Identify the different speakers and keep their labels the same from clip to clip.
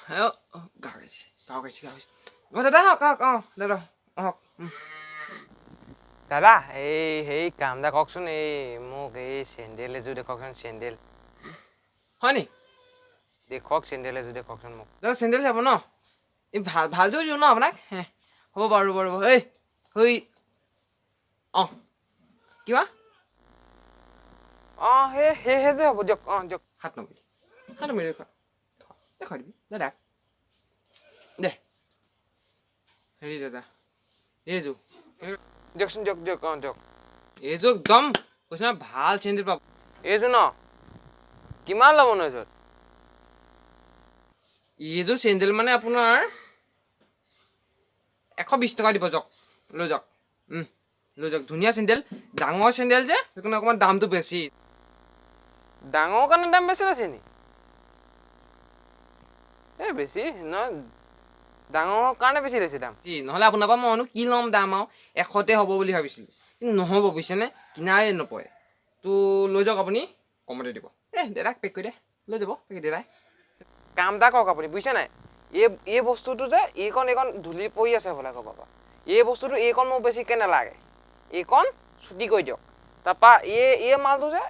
Speaker 1: গাঁও দাদা হওক দাদা হওক
Speaker 2: দাদা এই কাম এটা কওকচোন এই মোক এই চেণ্ডেল এযোৰ দেখুৱাওকচোন চেণ্ডেল
Speaker 1: হয় নি
Speaker 2: দেখুৱাওক চেণ্ডেল এযোৰ দেখুৱাওকচোন মোক
Speaker 1: দাদা চেণ্ডেল চাব ন এই ভালযোৰ দিওঁ ন আপোনাক হ'ব বাৰু এই হৈ কিবা
Speaker 2: সেই যে হ'ব দিয়ক দিয়ক
Speaker 1: 790 দেখুৱাই দিবি দাদা দে হেৰি দাদা এইযোৰ
Speaker 2: দিয়কচোন দিয়ক দিয়ক
Speaker 1: এইযোৰ একদম কৈছে নহয় ভাল চেণ্ডেল পাব
Speaker 2: এইযোৰ ন কিমান ল'ব ন
Speaker 1: এইযোৰ চেণ্ডেল মানে আপোনাৰ 120 টকা দিব যাওক লৈ যাওক ধুনীয়া চেণ্ডেল ডাঙৰ চেণ্ডেল যে সেইকাৰণে অকণমান দামটো বেছি
Speaker 2: ডাঙৰ কাৰণে দাম বেছি লৈছে নি এই বেছি নহয় ডাঙৰ কাৰণে বেছি লৈছে দাম
Speaker 1: নহ'লে আপোনাৰ পৰা মইনো কি ল'ম দাম আৰু 100তে হ'ব বুলি ভাবিছিলোঁ কিন্তু নহ'ব বুজিছেনে কিনাৰে নপৰে তো লৈ যাওক আপুনি কমতে দিব দাদাক পেক কৰি দে লৈ যাব পেক দাদাই
Speaker 2: কাম এটা কৰক আপুনি বুজিছে নাই এই বস্তুটো যে এইকণ ধূলি পৰি আছে বোলে ক'ব পৰা এই বস্তুটো এইকণ মোক বেছিকৈ নালাগে এইকণ ছুটি কৰি দিয়ক তাৰপৰা এই মালটো যে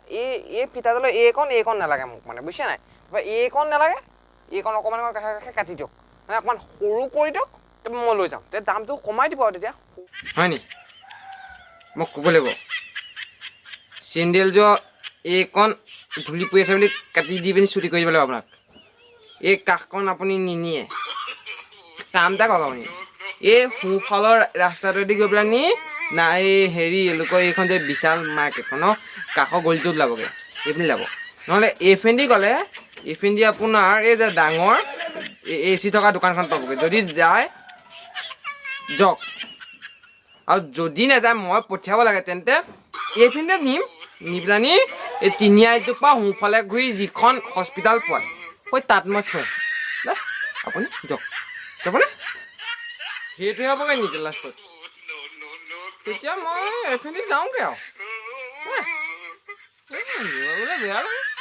Speaker 2: এই ফিতাডালৰ এইকণ নালাগে মোক মানে বুজিছে নাই তাৰপৰা এইকণ নালাগে এইকণ অকণমান কাষে কাটি দিয়ক মানে অকণমান সৰু কৰি দিয়ক তাৰপৰা মই লৈ যাম তেতিয়া দামটো কমাই দিব আৰু তেতিয়া
Speaker 1: হয় নি মোক ক'ব লাগিব চেণ্ডেলযোৰ এইকণ ধূলি পৰি আছে বুলি কাটি দি পিনি ছুটি কৰি দিব লাগিব আপোনাক এই কাষকণ আপুনি নিনিয়ে কাম এটা কৰক আপুনি এই সোঁফালৰ ৰাস্তাটোৱেদি গৈ পেলাই নি না এই হেৰি এওঁলোকৰ এইখন যে বিশাল মাৰ্কেটখনৰ কাষৰ গলিটোত ওলাবগৈ এইপিনি যাব নহ'লে এইফিনেদি গ'লে এইফিনেদি আপোনাৰ এই যে ডাঙৰ AC থকা দোকানখন পাবগৈ যদি যায় যাওক আৰু যদি নাযায় মই পঠিয়াব লাগে তেন্তে এইপিনে নিম নি পেলানি এই তিনিআলিটোৰ পৰা সোঁফালে ঘূৰি যিখন হস্পিটেল পোৱা সেই তাত মই থৈ আপুনি যাওক যাবনে সেইটোৱে হ'বগৈ নেকি লাষ্টত তেতিয়া মই এইপিনে যাওঁগৈ আৰু বেয়া লাগে